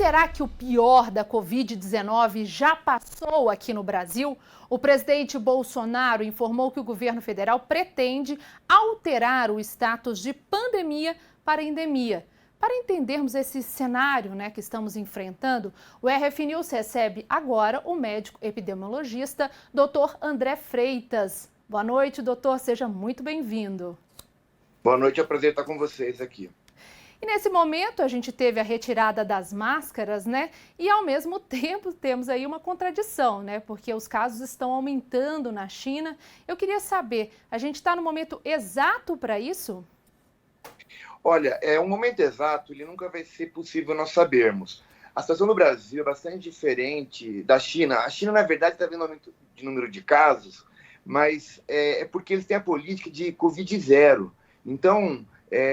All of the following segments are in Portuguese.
será que o pior da Covid-19 já passou aqui no Brasil? O presidente Bolsonaro informou que o governo federal pretende alterar o status de pandemia para endemia. Para entendermos esse cenário, que estamos enfrentando, o RF News recebe agora o médico epidemiologista Dr. André Freitas. Boa noite, doutor. Seja muito bem-vindo. Boa noite, é um prazer estar com vocês aqui. E nesse momento a gente teve a retirada das máscaras, E ao mesmo tempo temos aí uma contradição, Porque os casos estão aumentando na China. Eu queria saber, a gente está no momento exato para isso? Olha, um momento exato, ele nunca vai ser possível nós sabermos. A situação no Brasil é bastante diferente da China. A China, na verdade, está vendo aumento de número de casos, mas é porque eles têm a política de Covid zero. Então,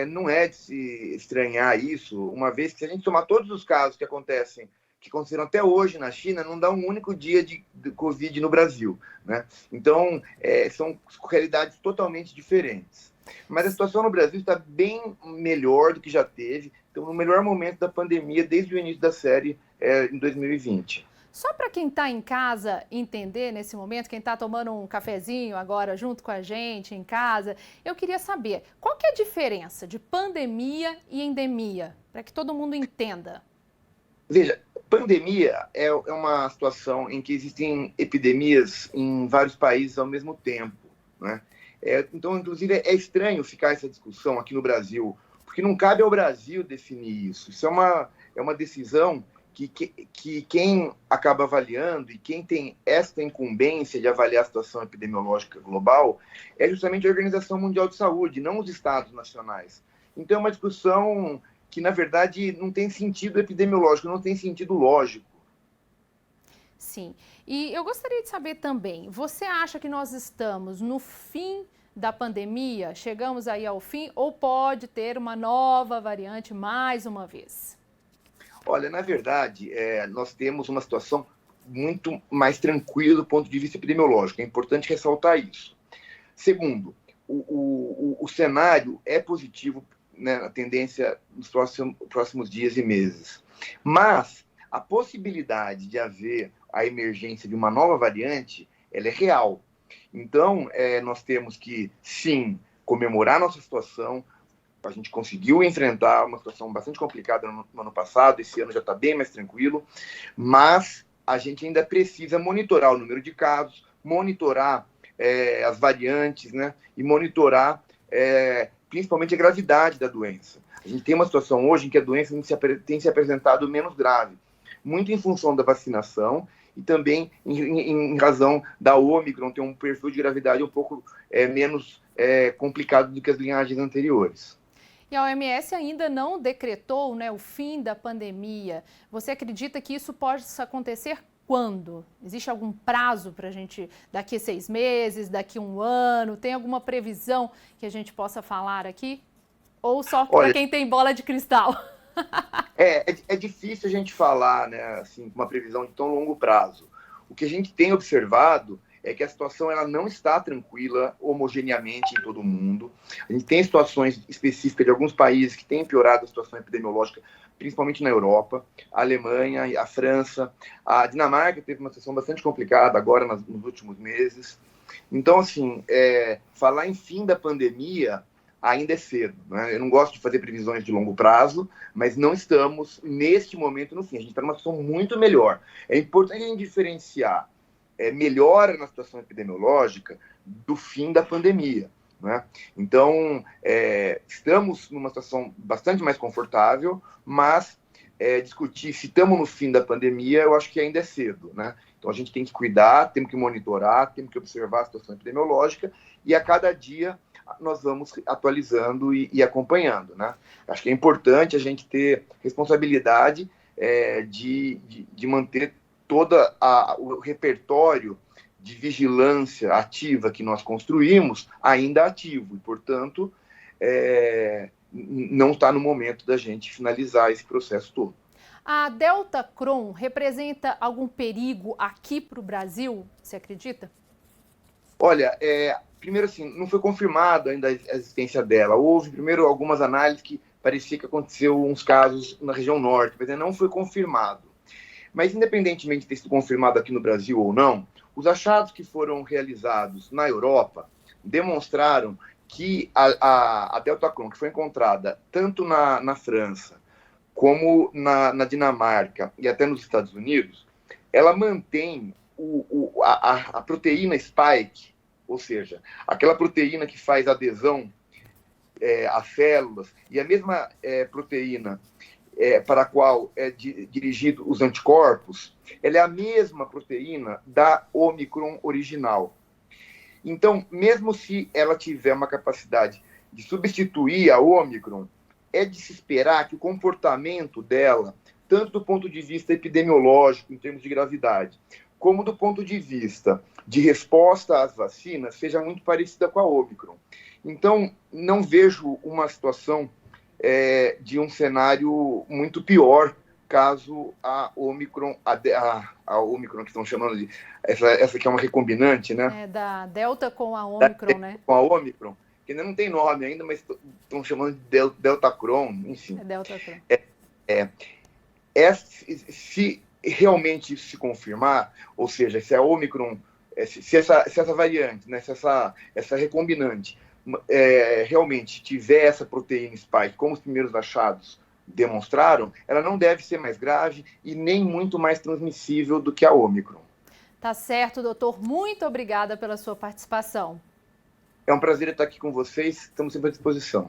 não é de se estranhar isso, uma vez que se a gente somar todos os casos que aconteceram até hoje na China, não dá um único dia de Covid no Brasil, Então, são realidades totalmente diferentes. Mas a situação no Brasil está bem melhor do que já teve. Então, no melhor momento da pandemia, desde o início da série, em 2020. Só para quem está em casa entender nesse momento, quem está tomando um cafezinho agora junto com a gente em casa, eu queria saber qual que é a diferença de pandemia e endemia, para que todo mundo entenda. Veja, pandemia é uma situação em que existem epidemias em vários países ao mesmo tempo, Então, inclusive, é estranho ficar essa discussão aqui no Brasil, porque não cabe ao Brasil definir isso. Isso é uma decisão que quem acaba avaliando e quem tem esta incumbência de avaliar a situação epidemiológica global é justamente a Organização Mundial de Saúde, não os estados nacionais. Então, é uma discussão que, na verdade, não tem sentido epidemiológico, não tem sentido lógico. Sim. E eu gostaria de saber também, você acha que nós estamos no fim da pandemia? Chegamos aí ao fim ou pode ter uma nova variante mais uma vez? Olha, na verdade, nós temos uma situação muito mais tranquila do ponto de vista epidemiológico. É importante ressaltar isso. Segundo, o cenário é positivo, na tendência nos próximos dias e meses. Mas a possibilidade de haver a emergência de uma nova variante, ela é real. Então, nós temos que, sim, comemorar nossa situação. A gente conseguiu enfrentar uma situação bastante complicada no ano passado, esse ano já está bem mais tranquilo, mas a gente ainda precisa monitorar o número de casos, monitorar as variantes, e monitorar principalmente a gravidade da doença. A gente tem uma situação hoje em que a doença tem se apresentado menos grave, muito em função da vacinação e também em razão da Ômicron ter um perfil de gravidade um pouco menos complicado do que as linhagens anteriores. E a OMS ainda não decretou, o fim da pandemia. Você acredita que isso possa acontecer quando? Existe algum prazo para a gente, daqui a 6 meses, daqui a 1 ano? Tem alguma previsão que a gente possa falar aqui? Ou só para quem tem bola de cristal? É difícil a gente falar, assim, com uma previsão de tão longo prazo. O que a gente tem observado é que a situação ela não está tranquila homogeneamente em todo o mundo. A gente tem situações específicas de alguns países que têm piorado a situação epidemiológica, principalmente na Europa, a Alemanha, a França, a Dinamarca teve uma situação bastante complicada agora nos últimos meses. Então, assim, falar em fim da pandemia ainda é cedo, Eu não gosto de fazer previsões de longo prazo, mas não estamos, neste momento, no fim. A gente está numa situação muito melhor. É importante a gente diferenciar melhora na situação epidemiológica do fim da pandemia. Então, estamos numa situação bastante mais confortável, mas discutir se estamos no fim da pandemia, eu acho que ainda é cedo. Então, a gente tem que cuidar, temos que monitorar, temos que observar a situação epidemiológica e a cada dia nós vamos atualizando e acompanhando. Acho que é importante a gente ter responsabilidade de manter todo o repertório de vigilância ativa que nós construímos ainda ativo. E, portanto, não está no momento da gente finalizar esse processo todo. A Delta Cron representa algum perigo aqui para o Brasil, você acredita? Olha, primeiro assim, não foi confirmada ainda a existência dela. Houve primeiro algumas análises que parecia que aconteceu uns casos na região norte, mas não foi confirmado. Mas, independentemente de ter sido confirmado aqui no Brasil ou não, os achados que foram realizados na Europa demonstraram que a Delta Crohn, que foi encontrada tanto na França como na Dinamarca e até nos Estados Unidos, ela mantém a proteína spike, ou seja, aquela proteína que faz adesão às células, e a mesma proteína para a qual é dirigido os anticorpos, ela é a mesma proteína da Omicron original. Então, mesmo se ela tiver uma capacidade de substituir a Omicron, é de se esperar que o comportamento dela, tanto do ponto de vista epidemiológico, em termos de gravidade, como do ponto de vista de resposta às vacinas, seja muito parecida com a Omicron. Então, não vejo uma situação de um cenário muito pior caso a Omicron, a Omicron que estão chamando de... Essa que é uma recombinante, né? Da Delta com a Omicron, né? Com a Omicron, que ainda não tem nome ainda, mas estão chamando de Delta Crohn, enfim. Delta Crohn. Se realmente isso se confirmar, ou seja, se a Omicron, se essa variante, né, se essa recombinante realmente tiver essa proteína spike, como os primeiros achados demonstraram, ela não deve ser mais grave e nem muito mais transmissível do que a Omicron. Tá certo, doutor. Muito obrigada pela sua participação. É um prazer estar aqui com vocês. Estamos sempre à disposição.